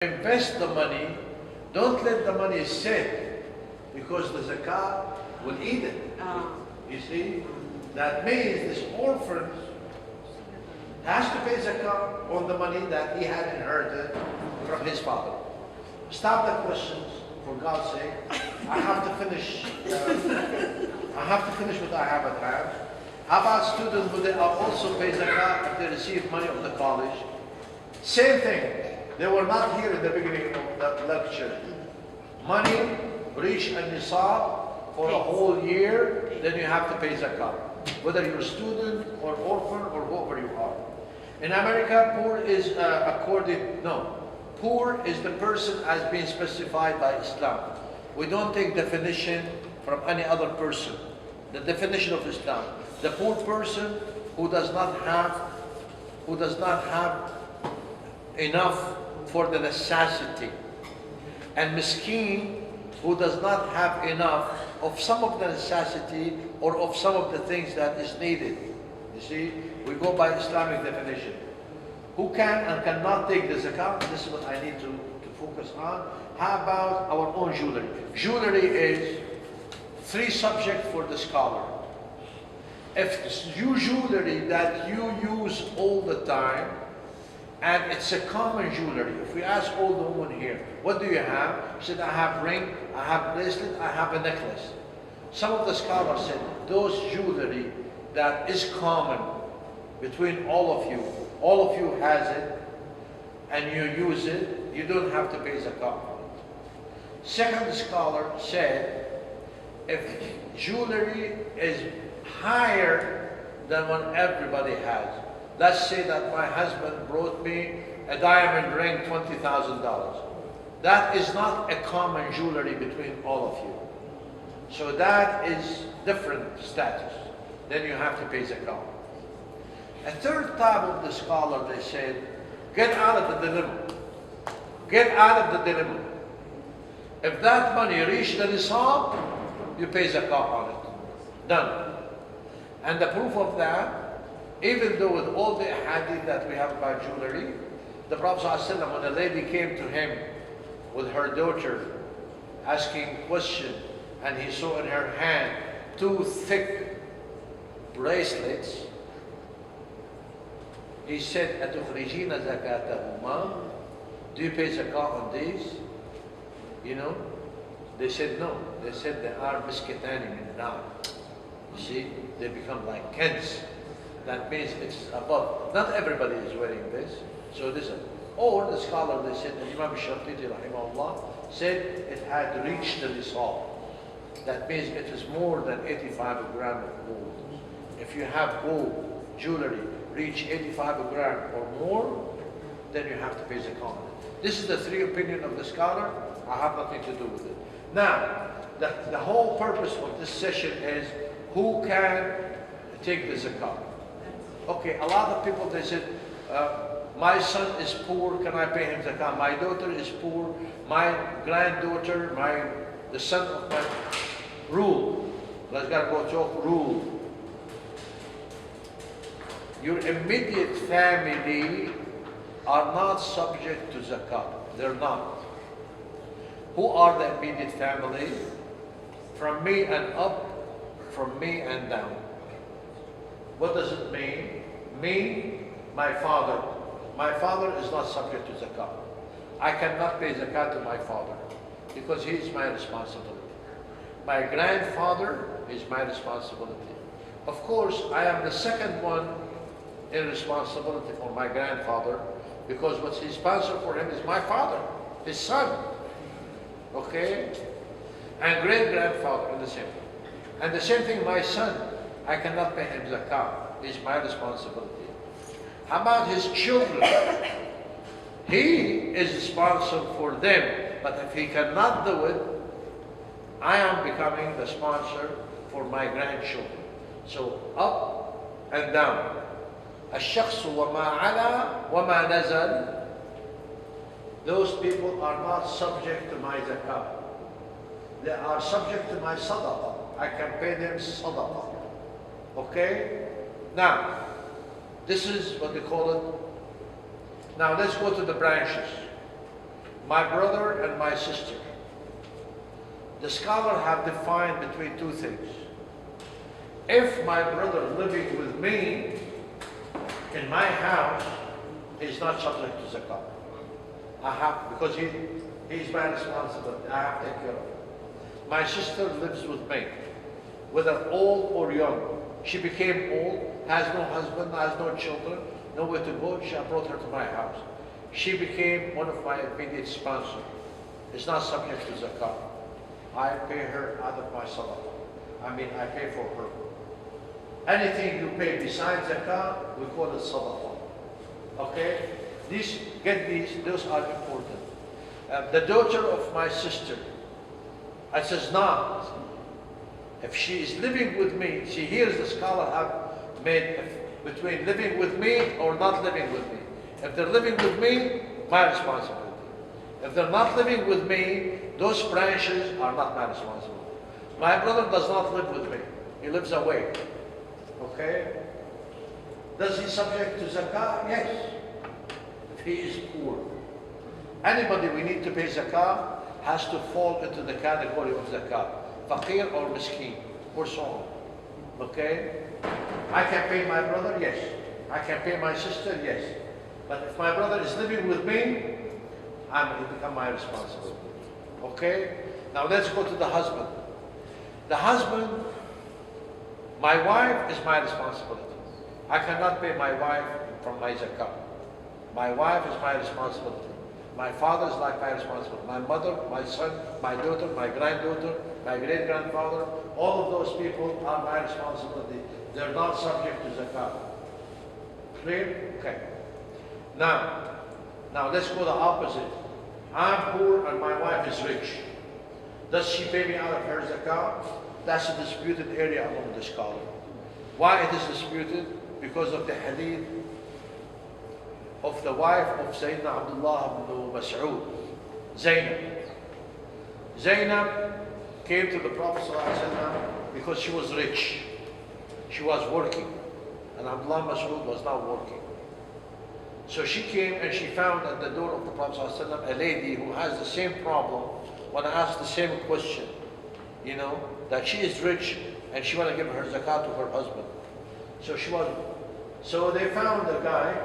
Invest the money, don't let the money sit, because the zakah will eat it. You see? That means this orphan has to pay zakah on the money that he had inherited from his father. Stop the questions, for God's sake. I have to finish. I have to finish what I have at hand. How about students who they are also pay zakah if they receive money of the college? Same thing. They were not here in the beginning of that lecture. Money reach a nisab for a whole year, then you have to pay zakah. Whether you're a student or orphan or whoever you are. In America, poor is poor is the person as being specified by Islam. We don't take definition from any other person. The definition of Islam. The poor person who does not have enough for the necessity, and miskeen who does not have enough of some of the necessity or of some of the things that is needed. You see, we go by Islamic definition. Who can and cannot take the zakah? This is what I need to focus on. How about our own jewelry? Jewelry is three subjects for the scholar. If it's jewelry that you use all the time, and it's a common jewelry. If we ask all the women here, what do you have? She said, I have ring, I have bracelet, I have a necklace. Some of the scholars said, those jewelry that is common between all of you has it, and you use it, you don't have to pay zakah. Second scholar said, if jewelry is higher than what everybody has, let's say that my husband brought me a diamond ring, $20,000. That is not a common jewelry between all of you. So that is different status. Then you have to pay zakah. A third type of the scholar, they said, get out of the dilemma. Get out of the dilemma. If that money reaches the nisab, you pay zakah on it. Done. And the proof of that, even though with all the hadith that we have about jewelry, the Prophet ﷺ, when a lady came to him with her daughter asking question, and he saw in her hand two thick bracelets, he said, "Atukhrijina zakatahuma?" Do you pay zakah on these? You know? They said no. They said they are miskitani min nar. You see, they become like kens. That means it's above. Not everybody is wearing this. So this, or the scholar, they said, Imam Shafiti rahimahullah said it had reached the nisab. That means it is more than 85 grams of gold. If you have gold jewelry reach 85 grams or more, then you have to pay zakah. This is the three opinion of the scholar. I have nothing to do with it. Now, the whole purpose of this session is who can take the zakah. Okay, a lot of people, they said, my son is poor, can I pay him zakah? My daughter is poor, my granddaughter, the son of my rule. Let's go talk rule. Your immediate family are not subject to zakah. They're not. Who are the immediate family? From me and up, from me and down. What does it mean? Me, my father. My father is not subject to zakah. I cannot pay zakah to my father because he is my responsibility. My grandfather is my responsibility. Of course, I am the second one in responsibility for my grandfather because what's responsible for him is my father, his son. Okay? And great-grandfather in the same thing. And the same thing, my son. I cannot pay him zakah. It's my responsibility. How about his children? He is responsible for them. But if he cannot do it, I am becoming the sponsor for my grandchildren. So up and down. الشخص وما علا وما نزل. Those people are not subject to my zakah. They are subject to my sadaqah. I can pay them sadaqah. Okay? Now, this is what they call it. Now let's go to the branches. my brother and my sister. The scholars have defined between two things. If my brother living with me in my house is not subject to zakah, I have, because he's my responsibility, I have to take care of him. My sister lives with me, whether old or young. She became old, has no husband, has no children, nowhere to go. I brought her to my house. She became one of my immediate sponsors. It's not subject to zakah. I pay her out of my sadaqah. I pay for her. Anything you pay besides zakah, we call it sadaqah. Okay? Those are important. The daughter of my sister, I says not. If she is living with me, she hears the scholar have made between living with me or not living with me. If they're living with me, my responsibility. If they're not living with me, those branches are not my responsibility. My brother does not live with me. He lives away. Okay? Does he subject to zakah? Yes. If he is poor. Anybody we need to pay zakah has to fall into the category of zakah. Faqir or miskin, or so on. Okay? I can pay my brother? Yes. I can pay my sister? Yes. But if my brother is living with me, it becomes my responsibility. Okay? Now let's go to the husband. The husband, my wife is my responsibility. I cannot pay my wife from my zakah. My wife is my responsibility. My father is like my responsibility. My mother, my son, my daughter, my granddaughter, my great-grandfather, all of those people are my responsibility. They're not subject to zakah. Clear? Okay. Now let's go the opposite. I'm poor and my wife is rich. Does she pay me out of her zakah? That's a disputed area among the scholars. Why it is disputed? Because of the hadith of the wife of Sayyidina Abdullah ibn Mas'ud, Zainab. Zainab came to the Prophet ﷺ because she was rich. She was working, and Abdullah Mas'ud was not working. So she came and she found at the door of the Prophet ﷺ a lady who has the same problem, want to ask the same question, that she is rich and she want to give her zakat to her husband. So they found a guy,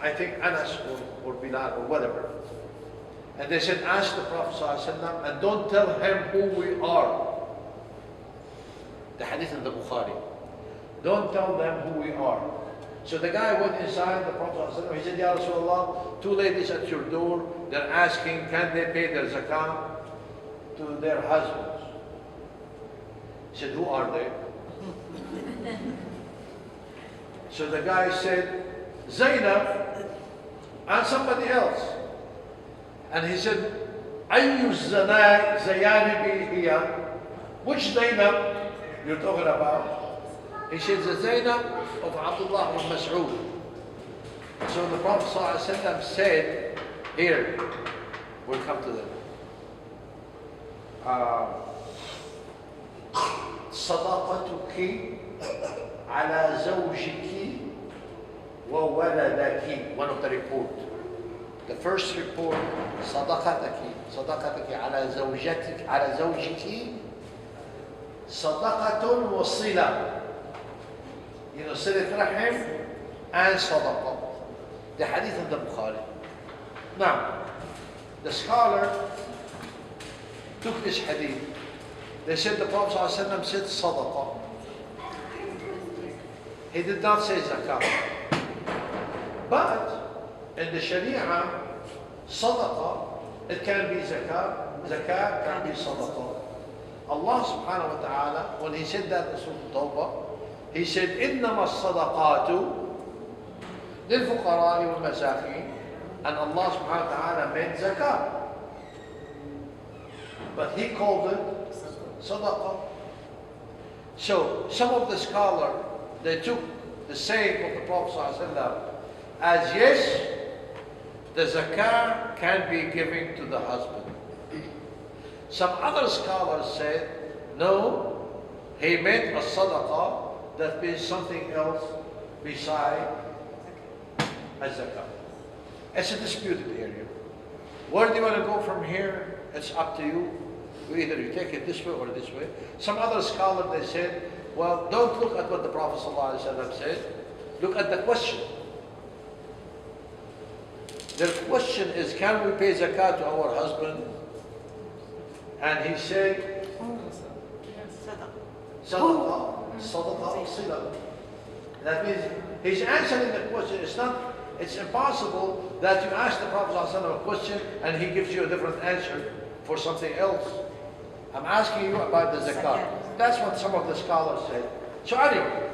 I think Anas or Bilal or whatever. And they said, ask the Prophet ﷺ and don't tell him who we are. The hadith in the Bukhari. Don't tell them who we are. So the guy went inside the Prophet ﷺ. He said, Ya Rasulullah, two ladies at your door, they're asking, can they pay their zakah to their husbands? He said, who are they? So the guy said, Zainab and somebody else. And he said, Ayyu Zayanibi here? Which Zainab you're talking about? He said, the Zainab of Abdullah ibn Mas'ud. So the Prophet ﷺ said, here, we'll come to them. صداقتك على زوجك وولدك. One of the report. The first report, صداقتك على زوجك صدقة وصلة. صلة رحم and صدقة. The hadith in the Bukhari. Now, the scholar took this hadith. They said the Prophet ﷺ said صدقة. He did not say zakah. But in the Sharia, صدقة, it can be zakah, zakah can be صدقة. Allah subhanahu wa ta'ala, when he said that in Surah Tawbah, he said, إِنَّمَا الصَّدَقَاتُ لِلْفُقَرَاءِ وَالْمَسَاكِينِ. And Allah subhanahu wa ta'ala meant zakah. But he called it sadaqah. So some of the scholars, they took the saying of the Prophet ﷺ as yes, the zakah can be given to the husband. Some other scholars said, no, he meant a sadaqah, that means something else beside a zakah. It's a disputed area. Where do you want to go from here? It's up to you. Either you take it this way or this way. Some other scholar, they said, well, don't look at what the Prophet ﷺ said. Look at the question. The question is, can we pay zakat to our husband? And he said, Sadaqah, Sadaqah, Sila. That means he's answering the question. It's impossible that you ask the Prophet ﷺ a question and he gives you a different answer for something else. I'm asking you about the zakat. That's what some of the scholars said. So anyway,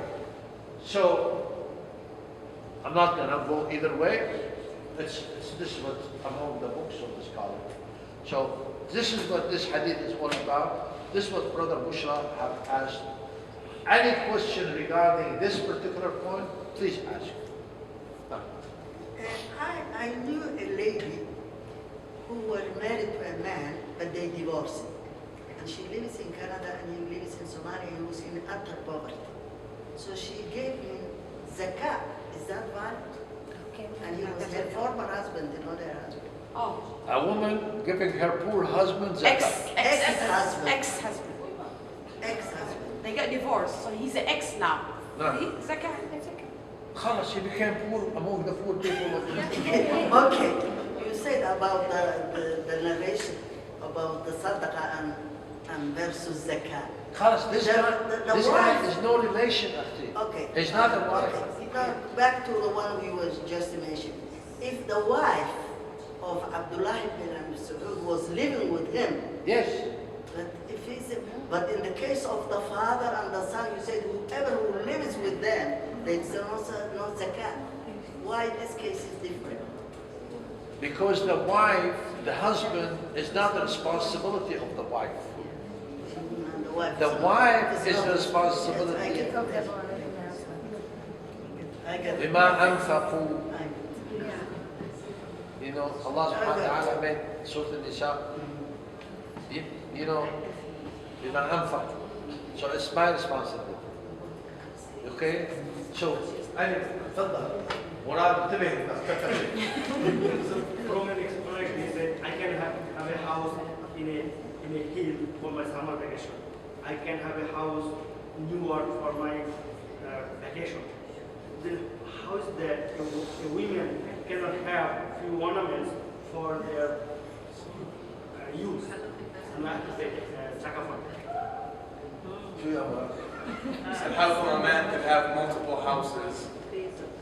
I'm not going to go either way. This is what's among the books of the scholar. So this is what this hadith is all about. This is what Brother Bushra have asked. Any question regarding this particular point, please ask. No. I knew a lady who was married to a man, but they divorced. And she lives in Canada and he lives in Somalia and was in utter poverty. So she gave him Zakah. Is that valid? Okay. And he was her former husband, not her husband. Oh. A woman giving her poor husband zakat. Ex-husband. Ex-husband. Ex-husband. They got divorced, so he's an ex now. No. Zakah. Khalas, he became poor among the poor people of Okay. You said about the narration about the sadaqah and versus zakah. Khalas, this The guy wife- is no relation, Akhti. Okay. He's not a wife. Okay. Now, back to the one we was just mentioned. If the wife of Abdullah ibn Mas'ud was living with him, Yes. but in the case of the father and the son, you said whoever who lives with them, there's no zakat. Why this case is different? Because the wife, the husband, is not the responsibility of the wife. And The wife is not- the responsibility. Yes, I get it. بما أنفقوا. I- You know, Allah subhanahu wa ta'ala made Surah An-Nisa. You know, بما أنفقوا. So it's my responsibility. Okay? So, anyway, تفضل. مراد انتبه. From an explanation, he said, I can have a house in a hill for my summer vacation. I can have a house in New York for my vacation. Then how is that a women cannot have few ornaments for their use? And I have to pay Zakah for that. And how come a man could have multiple houses,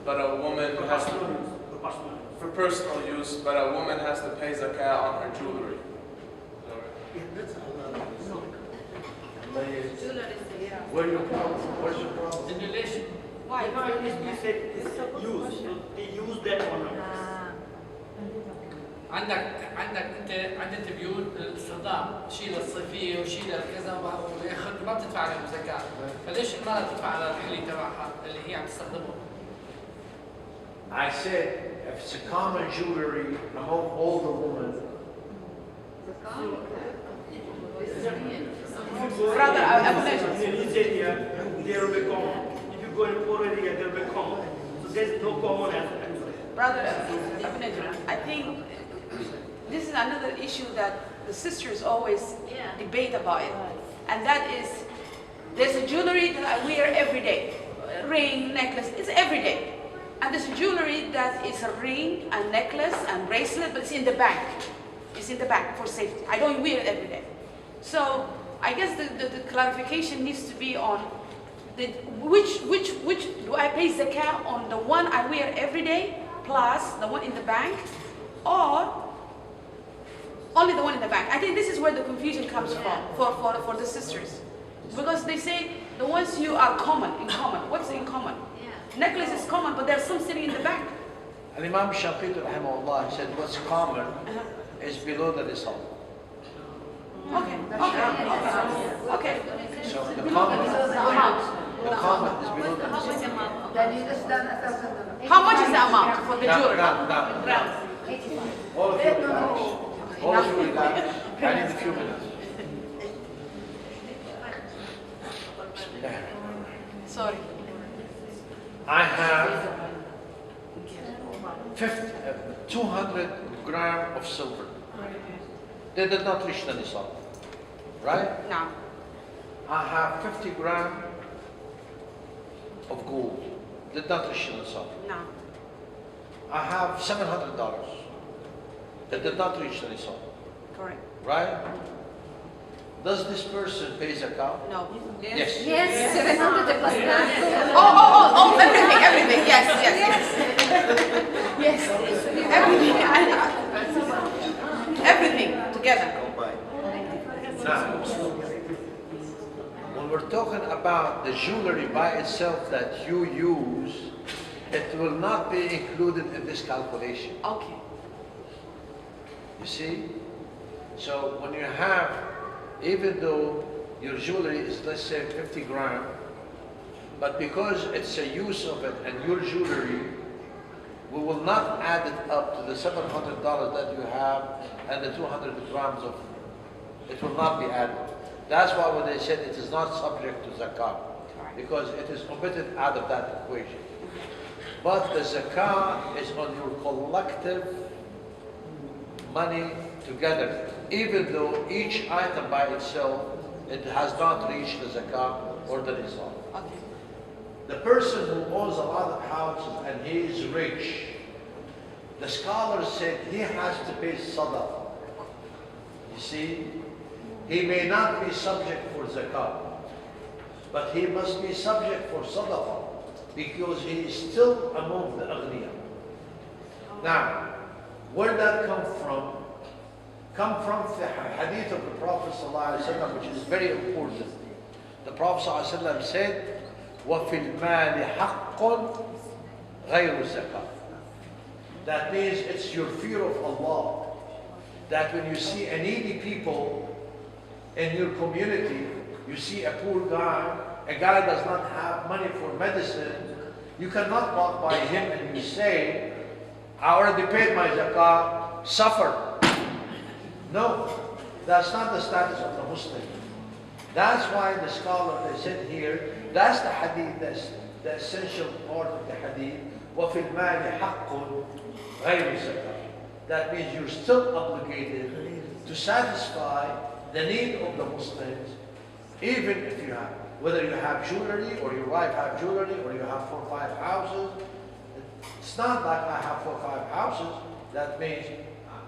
but a woman For has personal to, use. For personal use. for personal use, but a woman has to pay zakah on her jewelry? Where's your problem? Where's your problem? In relation. Why? You said it's use. So they use that ornament. عندك انت بيوت الاستخدام شيء للصيفيه وشيء للكذا وياخذ ما بتدفع عليهم زكاه، فليش المراه تدفع على الحلي تبعها اللي هي عم تستخدمه؟ I said, if it's a common jewelry among all the women, Brother, I will In this area, there will be common. If you go in poor area, there will be common. So there's no common aspect. Brother, I think this is another issue that the sisters always debate about it. And that is, there's a jewelry that I wear every day. Ring, necklace, it's every day. And there's a jewelry that is a ring, a necklace, and bracelet, but it's in the bank. It's in the bank for safety. I don't wear it every day. So I guess the clarification needs to be on which do I pay zakah on, the one I wear every day plus the one in the bank, or only the one in the bank? I think this is where the confusion comes from for the sisters, because they say the ones you are in common. What's in common? Necklace is common, but there's some sitting in the bank. and Imam Shafi'i rahimahullah said what's common is below the nisab. Okay. Okay. So the common is below the nisab. How much is the amount for the jewelry? Now. All of you relax. All of you relax. I need a few minutes. Sorry. I have 200 grams of silver. They did not reach the nisab, right? نعم. I have 50 grams of gold. Did not reach the nisab. نعم. I have $700. It did not reach the nisab, Correct. right? Does this person pay zakah? No. Yes. Yes, 700 plus that. Oh, everything. Yes. Yes. Everything. Everything together. Now, when we're talking about the jewelry by itself that you use, it will not be included in this calculation. Okay. You see? So when you have, even though your jewelry is, let's say, 50 grams, but because it's a use of it and your jewelry, we will not add it up to the $700 that you have and the 200 grams of, it will not be added. That's why when they said it is not subject to zakah, because it is omitted out of that equation. But the zakah is on your collective money together, even though each item by itself, it has not reached the zakah or the nisab. Okay. The person who owns a lot of houses and he is rich, the scholars said he has to pay sadaqah. You see, he may not be subject for zakah, but he must be subject for sadaqah because he is still among the aghniya. Now, where did that come from? Come from the hadith of the Prophet ﷺ, which is very important. The Prophet ﷺ said, وَفِي الْمَالِ حَقٌّ غَيْرُ الزَّكَاةِ. That means it's your fear of Allah. That when you see a needy people in your community, you see a poor guy, a guy does not have money for medicine, you cannot walk by him and you say, I already paid my zakah, suffer. No, that's not the status of the Muslim. That's why the scholar, they said here, that's the hadith, that's the essential part of the hadith. وَفِي الْمَالِ حَقٌّ غَيْرِ زَكَاةٍ. That means you're still obligated to satisfy the need of the Muslims, even if you have, whether you have jewelry or your wife have jewelry or you have 4 or 5 houses. It's not like I have 4 or 5 houses. That means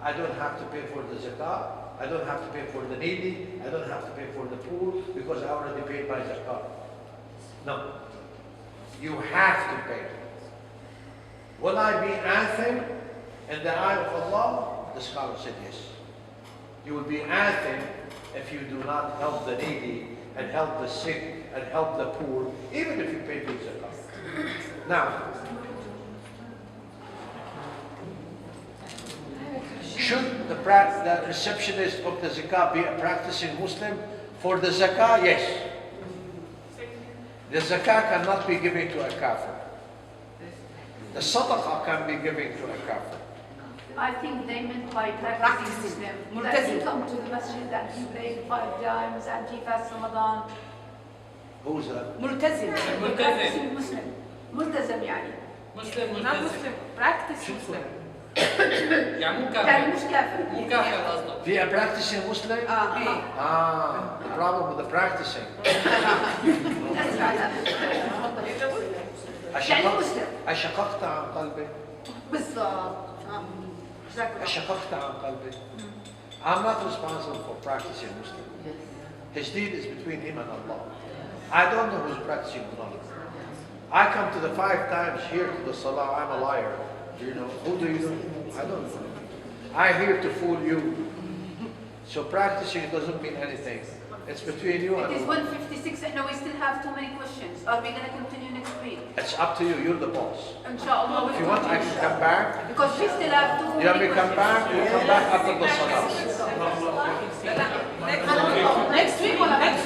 I don't have to pay for the zakah, I don't have to pay for the needy, I don't have to pay for the poor because I already paid my zakah. No. You have to pay. Will I be athim in the eye of Allah? The scholar said yes. You will be athim if you do not help the needy and help the sick and help the poor, even if you pay the zakah. Now, should the receptionist of the zakah be a practicing Muslim? For the zakah, yes. The zakah cannot be given to a kafir. The sadaqah can be given to a kafir. I think they meant by practicing Muslim. That he come to the masjid and he prayed 5 times and he fasts Ramadan. Who's that? ملتزم. Practicing Muslim. ملتزم يعني. مسلم Not ملتزم. Muslim. Practice Muslim. يعني مو يعني كافر. مش كافر. مو كافر قصده. Be a practicing Muslim? The problem with the practicing. أسمع لا. يعني مسلم. أشققت عن قلبي. بالضبط. جزاك الله. أشققت عن قلبي. I'm not responsible for practicing Muslim. His deed is between him and Allah. I don't know who's practicing or not. I come to the 5 times here to the Salah, I'm a liar. You know, who do you know? I don't know. I'm here to fool you. So practicing doesn't mean anything. It's between you and It is Allah. 1:56 and we still have too many questions. Are we going to continue next week? It's up to you, you're the boss. Inshallah. If you want, I can come back. Because we still have too many You want me to come back? We'll come back after the Salah. Next week or next